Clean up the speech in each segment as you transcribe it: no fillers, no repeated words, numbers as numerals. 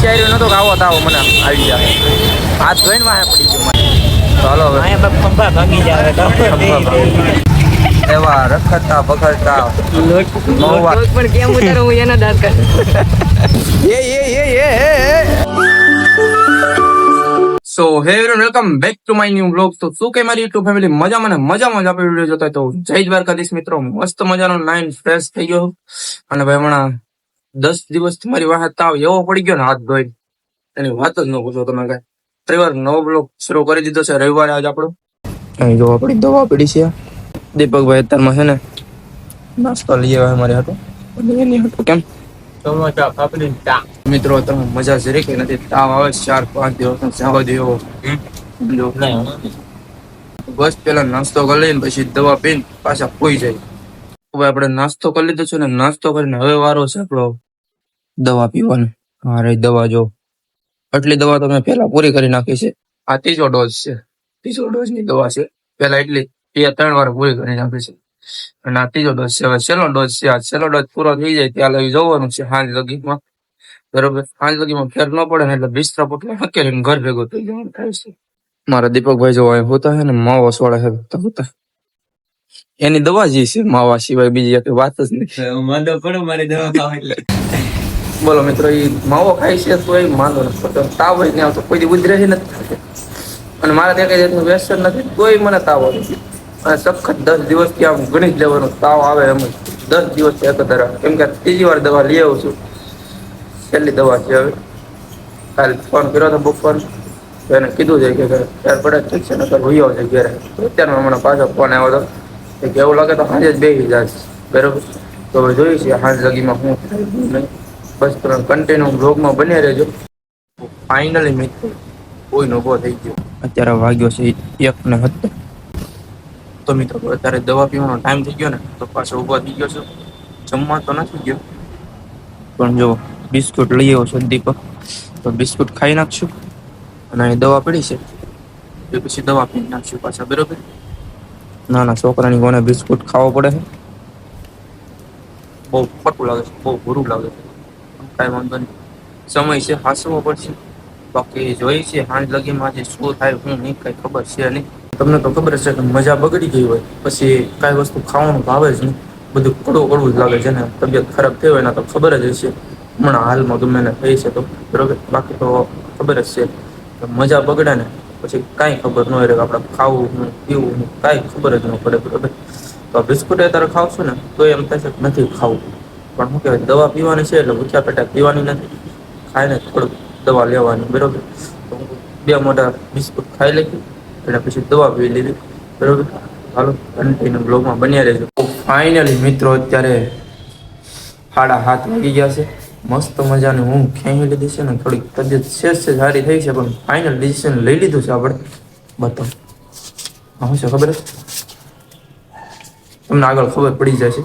વિચાર્યું નતો કે આવો તાવો મને આવી જાય. હાથ ધોઈને વાહે પડી ગયો મને. ચાલો હવે ખંભા ભાગી જાય એવા રખડતા પકડતા લોટ પણ કેમ ઉતારો હું એના દાંત કર so hey everyone welcome back to my new blog. તો શું કે મારી યુટ્યુબ ફેમિલી મજામાં આપણે વિડીયો જોતા તો જય દ્વારકાધીશ મિત્રો. મસ્ત મજાનો નાઇન ફ્રેશ થઈ ગયો અને ભાઈ હમણાં 10 દિવસથી મારી વાહે તાવ એવો પડી ગયો ને હાથ ધોઈ એની વાત જ ન પૂછો તમે. કઈ રવિવાર નવો બ્લોગ શરૂ કરી દીધો છે. રવિવારે આજ આપણો અહીં જોવા પડી દવા પડી છે. દીપકભાઈ અત્યારમાં છે ને નાસ્તો લઈ આવ્યા મારે હતો એની હતું કેમ સમોસા પાપડી ચા મિત્રો તમે મજા જરી કે નથી. તાવ આવે 4-5 દિવસ જવા દેવો બસ પેલા નાસ્તો કરી લઈને પછી દવા પીને પાછા પોઈ જાય. હવે આપણે નાસ્તો કરી લીધો છે ને નાસ્તો કરીને હવે વારો છે આપણો દવા પીવાનો. હા રે દવા જો આટલી દવા તો મેં પેલા પૂરી કરી નાખી છે. આ ત્રીજો ડોઝ છે. ત્રીજો ડોઝ ની દવા છે. પેલા એટલી 3 વાર પૂરી કરી નાખી છે અને આ ત્રીજો ડોઝ છે. હવે છેલ્લો ડોઝ છે. આ છેલ્લો ડોઝ પૂરો થઈ જાય ત્યાં લઈ જવાનું છે હાંજ લગીમાં. બરોબર હાંજ લગીમાં ફેર ન પડે ને એટલે બિસ્તરા પોટલા હકેલીને ઘર ભેગું થઈ જવાનું થાય છે. મારા દીપકભાઈ જો હોતા હે ને માવો સોળે હે હોતા એની દવા જ છે. માવા સિવાય બીજી કઈ વાત જ નથી. માંદો પડો મારી દવા ખાવ એટલે બોલો મિત્રો એ માવો ખાય છે તો એ માંદો નથી. તાવ જ નહીં આવતો કોઈ દી ઉધરે જ નથી અને મારા ત્યાં કઈ જાતનું વ્યસન નથી તોય મને તાવ આવે છે. અને સખત 10 દિવસથી આમ ગણી જ લેવાનો તાવ આવે એમ 10 દિવસ એકદર. કેમ કે ત્રીજી વાર દવા લઈ આવું છું. છેલ્લી દવા છે. હવે કાલે ફોન કર્યો હતો બપોર એને કીધું છે કે ત્યાર પડે ઠીક છે નકર હોઈ આવશે ઘેરે. અત્યારમાં હમણાં પાછો ફોન આવ્યો હતો કે એવું લાગે તો સાંજે જ બેસી જાય બરોબર. તો હવે જોઈએ છીએ સાંજ લગીમાં શું થાય નહીં. બસ તમે કન્ટિન્યુ બ્લોગમાં બની રહેજો. ફાઇનલી મિત્રો કોઈનો ઉભો થઈ ગયો. અત્યારે વાગ્યો છે 1:17. તો મિત્રો અત્યારે દવા પીવાનો ટાઈમ થઈ ગયો ને તો પાછો ઉભો થઈ ગયો છું. જમવા તો નથી ગયો પણ જો બિસ્કુટ લઈ આવ્યો છે દીપક તો બિસ્કુટ ખાઈ નાખશું અને અહીં દવા પડી છે એ પછી દવા પી નાખશું પાછા બરોબર. નાના છોકરાની કોને બિસ્કુટ ખાવો પડે છે. બહુ ખોટું લાગે છે. બહુ બુરું લાગે છે. કાંઈ વાંધો નહીં સમય છે હાંસવો પડશે. બાકી જોઈ છે હાંજ લગીમાં જે શું થાય હું નહીં કઈ ખબર છે નહીં. તમને તો ખબર છે કે મજા બગડી ગઈ હોય પછી કાંઈ વસ્તુ ખાવાનું ભાવે જ નહીં. બધું કડવું જ લાગે છે ને તબિયત ખરાબ થઈ હોય ને તો ખબર જ હશે. હમણાં હાલમાં ગમે ને થઈ છે તો બરોબર. બાકી તો ખબર જ છે કે મજા બગડે ને પછી કાંઈ ખબર ન હોય આપણે ખાવું હું પીવું હું કાંઈ ખબર જ ન પડે બરોબર. તો બિસ્કુટ અત્યારે ખાવશું ને તો એમ થશે કે નથી ખાવું પણ શું કહેવાય દવા પીવાની છે એટલે ભૂખ્યા પેટા પીવાની નથી. ખાઈને થોડુંક દવા લેવાની બરોબર. તો 2 મોટા બિસ્કુટ ખાઈ લઈ એટલે પછી દવા પી લીધી બરોબર. હાલો કન્ટિન્યુ બ્લોગમાં બન્યા રહેજો. ફાઇનલી મિત્રો અત્યારે 7:30 વાગી ગયા છે. મસ્ત મજાની ઊંઘ ખેંચી લીધી છે ને થોડીક તબિયત શેષ સારી થઈ છે પણ ફાઇનલ ડિસિઝન લઈ લીધું છે આપણે. બતાવો શું છે ખબર તમને આગળ ખબર પડી જશે.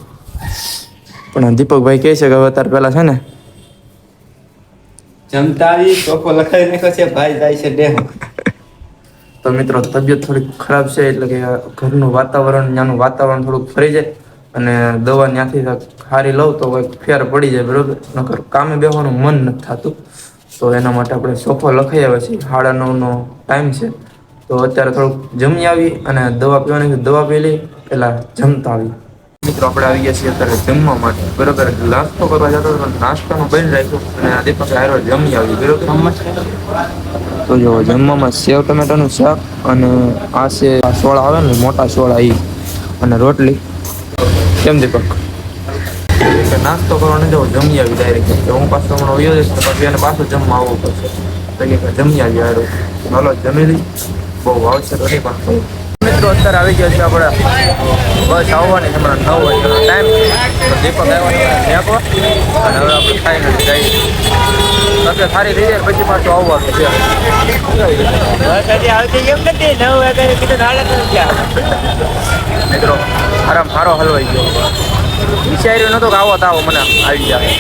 પણ દીપકભાઈ કહે છે કે હવે અત્યારે પેલા છે ને જમતાવી ચોખ્ખો લખાઈ નાખ્યો છે ભાઈ જાય છે ડેમ. તો મિત્રો તબિયત થોડીક ખરાબ છે એટલે કે ઘરનું વાતાવરણ ત્યાંનું વાતાવરણ થોડુંક ફરી જાય અને દવા ત્યાંથી સારી લઉં તો કંઈક ફેર પડી જાય બરોબર. નકર કામે બેસવાનું મન નથી થતું તો એના માટે આપણે ચોખ્ખો લખાઈ આવે છે. 9:30નો ટાઈમ છે તો અત્યારે થોડુંક જમી આવી અને દવા પીવાની દવા પી લઈ પેલા જમતા આવી. મિત્રો આપણે આવી ગયા છીએ અત્યારે જમવા માટે બરોબર. નાસ્તો કરવા જતો પણ નાસ્તાનું બની રાખ્યું અને આ દીપક હારો જમી આવી બરોબર. તો જો જમવામાં સેવ ટમેટાનું શાક અને આ છે સોળા આવે ને મોટા સોળા એ અને રોટલી. કેમ દીપક નાસ્તો કરવાનો જાવ જમી આવી ડાયરેક્ટ. હું પાછો હમણાં વયો જઈશ તો પછી એને પાછું જમવા આવવું પડશે તો કે જમી આવી હારો. હાલો જમી લઈ બહુ આવશે તો નહીં પણ મિત્રો અત્યારે આવી ગયા છે આપણે બસ આવવાની હમણાં 9 વાગ્યાનો ટાઈમ. તો દીપક આવ્યા મેકો અને હવે આપણે ખાઈને જઈએ. તબિયત સારી થઈ જાય પછી પાછું આવવાનું છે. મિત્રો સારો હલવાઈ ગયો. વિચાર્યું નતો કે આવો તાવો મને આવી જાય.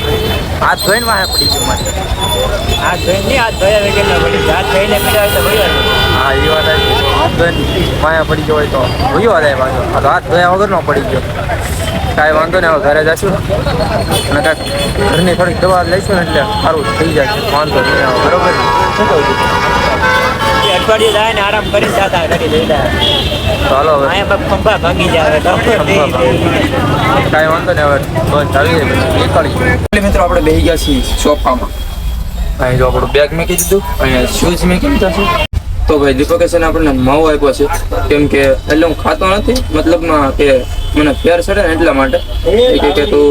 હાથ ધોઈને વાહે પડી ગયો મારે. હાથ ધોઈને હાથ ધોયા વગર પડી હાથ ધોઈને પીડા હોય તો ભર્યો. હા એ વાત આવી. હાથ ધોઈને વાહે પડી ગયો હોય તો ભૂયો જાય પાછો. હાથ ધોયા વગર નો પડી ગયો. કાંઈ વાંધો નહીં, હવે ઘરે જશું અને કાંઈક ઘરની થોડીક દવા લઈશું ને એટલે સારું થઈ જાય, વાંધો નહીં આવે. બરોબર, શું કહું છું? અઠવાડિયું જાય ને આરામ કરી જતા કરી લઈ જાય. તો હાલો હવે અહીંયા પગ ખંભા ભાગી જાય. કાંઈ વાંધો નહીં, હવે બસ આવી જાય નીકળી. એટલે મિત્રો આપણે બેસી ગયા છીએ સોફામાં. અહીં જો આપણું બેગ મેકી દીધું, અહીંયા શૂઝ મેકી દીધા છે. તો ભાઈ દીપકે છે ને આપણને માવો આપ્યો છે, કેમ કે એટલે હું ખાતો નથી, મતલબમાં કે મને ફેર ચડે ને એટલા માટે. કે તું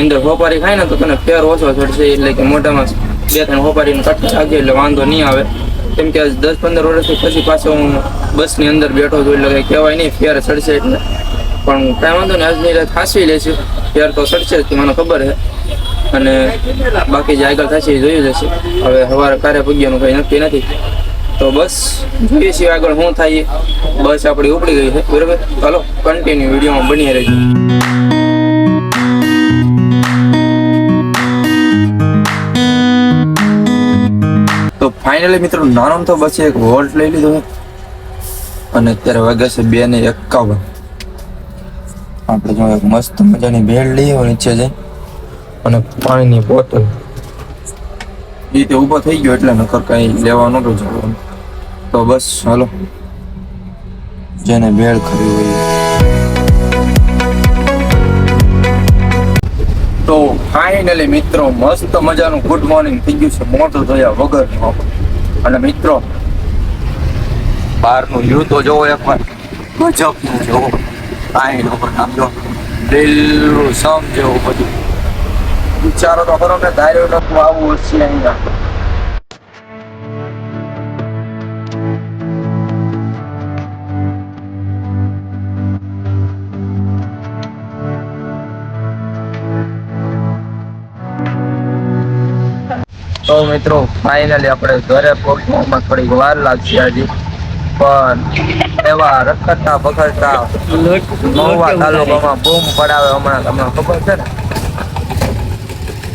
અંદર હોપારી ખાય ને તો તને ફેર ઓછો ચડશે, એટલે કે મોઢામાં 2-3 હોપારીને કટકા રાખજે એટલે વાંધો નહીં આવે. કેમ કે 10-15 વર્ષથી પછી પાછો હું બસની અંદર બેઠો છું, એટલે કહેવાય નહીં ફેર ચડશે એટલે. પણ કાંઈ વાંધો નહીં, આજની રાત ખાસવી લેશું, ફેર તો ચડશે જ મને ખબર છે. અને બાકી જે આગળ થશે એ જોયું જશે. હવે સવારે કારે પૂગ્યાનું કંઈ નક્કી નથી, તો બસ જોઈએ છીએ આગળ શું થાય. બસ આપણી ઉપડી ગઈ છે. બરાબર, ચાલો કન્ટિન્યુ વિડીયોમાં બની રહેજો. તો ફાઇનલી મિત્રો નાનો તો બસ એક વોલ્ટ લઈ લીધો છે અને અત્યારે વાગ્યા છે 2:51. આપણે જો એક મસ્ત મજાની ભેળ લઈએ નીચે જઈ અને પાણીની બોટલ. એ રીતે ઊભો થઈ ગયો એટલે નકર કઈ લેવા નહોતું જવાનું. તો બસ હાલો, જેને ભેળ ખરી હોય. તો ફાઇનલી મિત્રો મસ્ત મજાનું ગુડ મોર્નિંગ થઈ ગયું છે, મોટું થયા વગરનું. અને મિત્રો બહારનું વ્યૂ તો જોવો એકવાર, ગજબનું જોવો. કાંઈ લોકો આમ જો લીલું સમ જેવું બધું. વિચારો તો ખરો કે ધાર્યો નતું આવું હશે અહીંયા. તો મિત્રો ફાઇનલી આપણે ઘરે પહોંચવામાં થોડીક વાર લાગશે હજી, પણ એવા રખડતા પકડતા મહુવા તાલુકામાં બૂમ પડાવે હમણાં, તમને ખબર છે ને?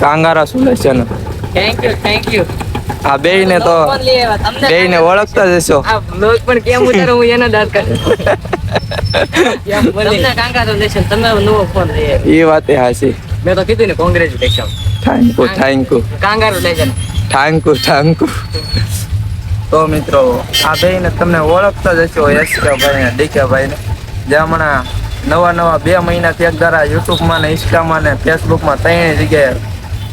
Congratulations. Thank you. આ બેયને તો બેયને ઓળખતા જ હશો. આ બ્લોગ પણ કેમ ઉતારો હું એનો દાંત કરું. તમને કાંગ્રેચ્યુલેશન, તમે નવો ફોન લઈ. એ વાત એ હાચી. મેં તો કીધું ને congratulation. Thank you. Congratulation. Thank you. તો મિત્રો આ બેયને તમને ઓળખતા જ હશો, યશભાઈ ને ડીકેભાઈ ને, જે હમણાં નવા 2 મહિનાથી એક ધારા યુટ્યુબમાં ને ઇન્સ્ટામાં ને ફેસબુકમાં 3 જગ્યાએ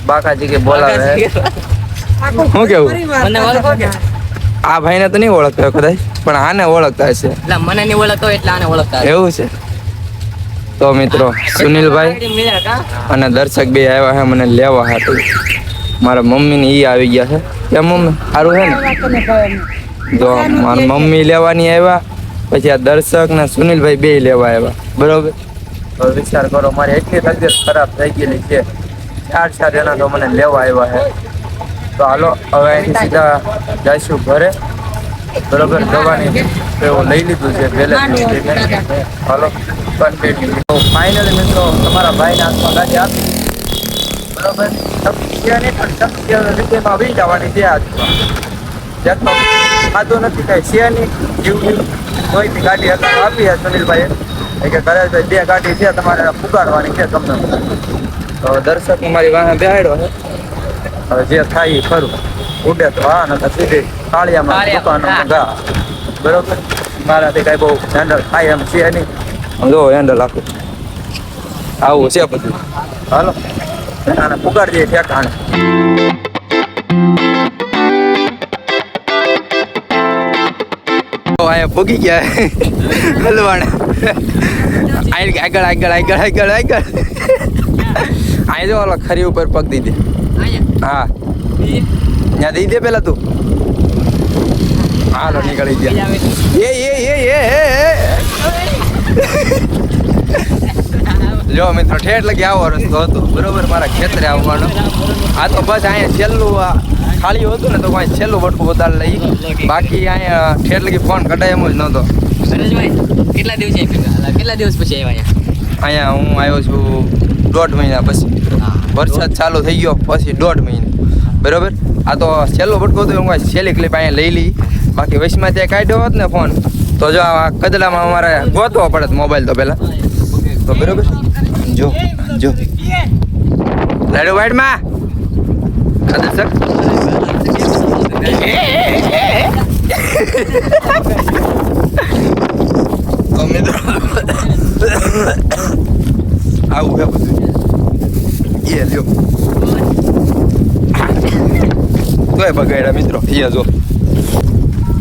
બાકા જગ્યાએ બોલાવે. શું કેવું? મને ઓળખો કે? આ ભાઈને તો નહીં ઓળખતા કદાચ, પણ આને ઓળખતા હશે. એટલે મને નહીં ઓળખતો એટલે આને ઓળખતા. એવું છે? તો મિત્રો સુનિલભાઈ અને દર્શક બે આવ્યા છે મને લેવા હતું. મારા મમ્મી ને ઈ આવી ગયા છે. કેમ મમ્મી સારું છે ને? તો મારા મમ્મી લેવાની આવ્યા, પછી આ દર્શક ને સુનિલભાઈ બે લેવા આવ્યા. બરોબર, તો વિચાર કરો મારી એટલી તબિયત ખરાબ થઈ ગયેલી છે, 4 જણા તો મને લેવા આવ્યા છે. તો હાલો હવે અહીંથી સીધા જઈશું ઘરે. બરોબર, દવાની એવું લઈ લીધું છે પહેલેથી. હાલો કન્ટિન્યુ. તો ફાઇનલી મિત્રો તમારા ભાઈને હાથમાં ગાડી આપી. બરોબર, રૂપિયામાં વી જવાની છે હાથમાં. જેટલો ખાધું નથી કઈ છે નહીં, જીવ કોઈની ગાડી હાથમાં આપી છે સુનિલભાઈએ કે ઘરે 2 ગાડી છે તમારે પુગાડવાની છે તમને. તો દર્શક મારી વાહે બેહાડ્યો છે. હવે જે થાય એ ખરું, ઉડે તો હા, નથી સીધી કાળિયામાં દુકાનો ગા. બરોબર, મારાથી કઈ બહુ હેન્ડલ થાય એમ છે નહીં. જો હેન્ડલ આખું આવું છે બધું. હાલો આને પુગાડી દઈએ ઠેકાણે. અહીંયા પૂગી ગયા હલવાણા. આગળ અહીં જો ઓલો ખરી ઉપર પગ દીધી. હા ત્યાં દઈ દે પેલા તું. હાલો નીકળી ગયા. જો મિત્રો ઠેઠ લગી આવો રસ્તો હતો. બરોબર, મારા ખેતરે આવવાનો. આ તો બસ અહીંયા છેલ્લું ખાલી હતું ને તો કોઈ છેલ્લું બટકું વધારે લઈ. બાકી અહીંયા ઠેઠ લગી ફોન કઢાય એમ જ નહોતો. કેટલા દિવસ પછી આવ્યા અહીંયા હું આવ્યો છું 1.5 મહિના પછી. વરસાદ ચાલુ થઈ ગયો પછી 1.5 મહિના. બરોબર, આ તો છેલ્લો બટકો હતો. હું છેલ્લી ક્લિપ અહીંયા લઈ લી. બાકી વચમાં ત્યાં કાઢ્યો હોત ને ફોન તો જો આ કદડામાં અમારે ગોતવો પડે મોબાઈલ તો પહેલાં. તો બરોબર, જો જો લાડુ વાઈડ માં આ દર્શક તો મિત્રો આવું હે બધું એ લ્યો તોય બગાડ્યા મિત્રો એ જો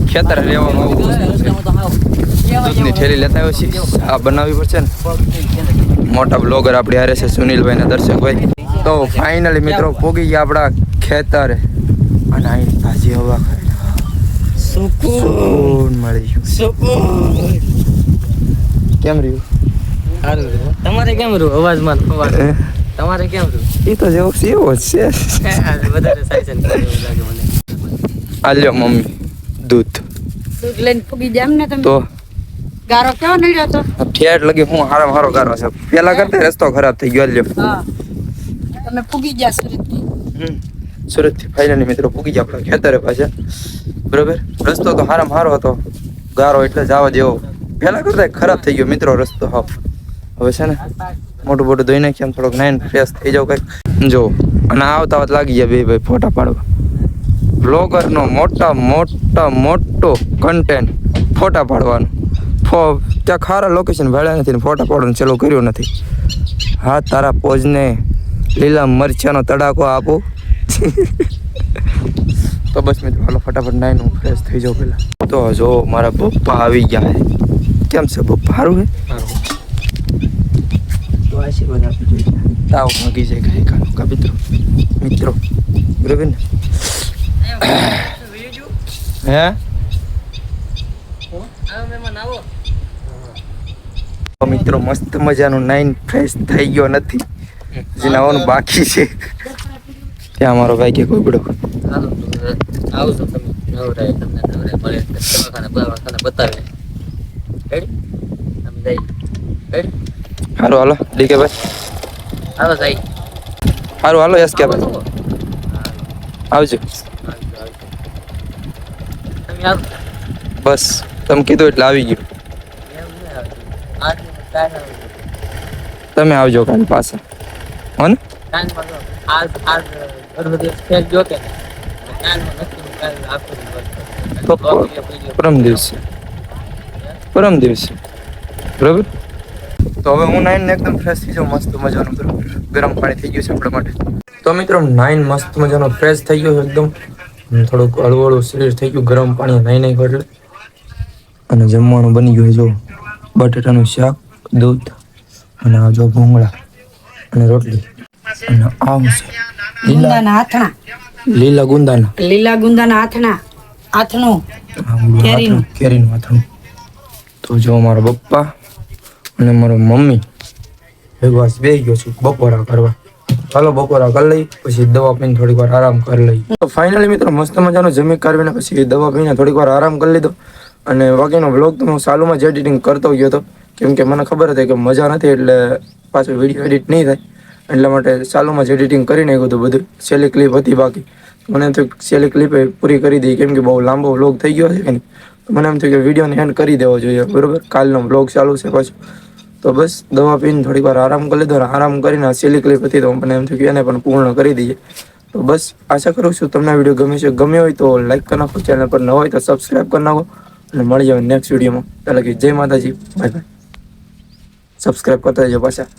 ખેતર રહેવાનું આવું દૂધની થેલી લેતા આવ્યો છીએ આ બનાવવી પડશે ને મોટા બ્લોગર આપણે હારે છે સુનિલભાઈ ને દર્શકભાઈ તો ફાઇનલી મિત્રો પોગી ગયા આપણા ખેતર અને અહીં તાજી હવા સુકૂન મળી ગયું કેમ રહ્યું તમારે કેમ રહ્યું અવાજમાં તમારે કેમ રહ્યું એ તો જેવો છે એવો જ છે વધારે સાયસન એવું લાગે મને આ લ્યો મમ્મી દૂધ દૂધ લઈને ફૂગી જામ ને તમે તો ગારો કેવો નડ્યો તો ઠેઠ લગી હું હારો ગારો છે પેલા કરતા રસ્તો ખરાબ થઈ ગયો લ્યો હા તમે ફૂગી ગયા સુરતથી સુરત થી ફાઇનલી મિત્રો પૂગી ગયા આપણા ખેતરે પાછા બરોબર રસ્તો તો હારો હતો ગારો એટલે જવા જેવો પેલા કરતા ખરાબ થઈ ગયો મિત્રો રસ્તો હા હવે છે ને મોટું ધોઈ નાખી આમ થોડોક નાઈન ફ્રેશ થઈ જાવ કઈક જો અને આવતા લાગી ગયા બે ભાઈ ફોટા પાડવા બ્લોગરનો મોટો કન્ટેન્ટ ફોટા પાડવાનું ત્યાં ખારા લોકેશન ભાડ્યા નથી ને ફોટા પાડવાનું ચાલુ કર્યું નથી હા તારા પોઝને લીલા મરચાનો તડાકો આપો તો બસ મિત્રો હાલો ફટાફટ નાઈને હું ફ્રેશ થઈ જાઉં પેલા તો જો મારા પપ્પા આવી ગયા છે કેમ છે પપ્પા સારું હે તો આશીર્વાદ આપી જોઈએ તાવ ભાગી જાય કઈ કાનો કા મિત્રો બરોબર ને હે મિત્રો મસ્ત મજાનું નાઈન ફ્રેશ થઈ ગયો નથી જે નાવાનું બાકી છે ત્યાં મારો ભાઈ કે કોઈ બડો આવજો તમે નવરાય તમને નવરાય મળે દવાખાને બતાવે રેડી તમે જઈ રેડી સારું હાલો ડીકે ભાઈ હાલો જઈ સારું હાલો યસ કે ભાઈ આવજો તમે આવો બસ તમે કીધું એટલે આવી ગયું તમે આવજો કાલ પાછા હો ને તો પરમ દિવસે બરાબર તો હવે હું નાઈન એકદમ ફ્રેશ થઈ જાઉં મસ્ત મજાનું ગરમ પાણી થઈ ગયું છે આપણા માટે તો મિત્રો નાઈન મસ્ત મજાનો ફ્રેશ થઈ ગયો એકદમ થોડુંક હળવું શરીર થઈ ગયું ગરમ પાણી નાઈ એટલે અને જમવાનું બની ગયું જો બટેટાનું શાક દૂધ અને આ જો ભૂંગળા અને રોટલી અને આ છે ગુંદાના આથણા લીલા ગુંદાના આથણું કેરીનું આથણું તો જો મારો પપ્પા અને મારો મમ્મી એક વાર બેસી ગયો છું બપોરા કરવા ચાલો બપોરા કરી લઈ પછી દવા પીને થોડીક વાર આરામ કરી લઈ તો ફાઇનલી મિત્રો મસ્ત મજાનો જમી કાઢીને પછી દવા પીને થોડીક વાર આરામ કરી લીધો અને બાકીનો વ્લોગ તો હું ચાલુમાં જ એડિટિંગ કરતો ગયો હતો કેમ કે મને ખબર હતી કે મજા નથી એટલે પાછું વિડીયો એડિટ નહીં થાય એટલા માટે ચાલુમાં જ એડિટિંગ કરી નાખ્યું હતું બધું છેલ્લી ક્લિપ હતી બાકી મને એમ થયું છેલ્લી ક્લિપ પૂરી કરી દઈ કેમ કે બહુ લાંબો વ્લોગ થઈ ગયો છે કે નહીં તો મને એમ થયું કે વિડીયોને એન્ડ કરી દેવો જોઈએ બરાબર કાલનો વ્લોગ ચાલુ છે પાછું તો બસ દવા પીને થોડીક વાર આરામ કરી લીધો આરામ કરીને છેલ્લી ક્લિપ હતી તો મને એમ થયું કે એને પણ પૂર્ણ કરી દઈએ તો બસ આશા કરું છું તમને વિડીયો ગમ્યો હોય તો લાઈક કરી નાખો ચેનલ પર ન હોય તો સબસ્ક્રાઈબ કરી નાખો અને મળી જાવ નેક્સ્ટ વિડીયોમાં એટલે કે જય માતાજી બાય બાય સબસ્ક્રાઈબ કરતા જજો પાછા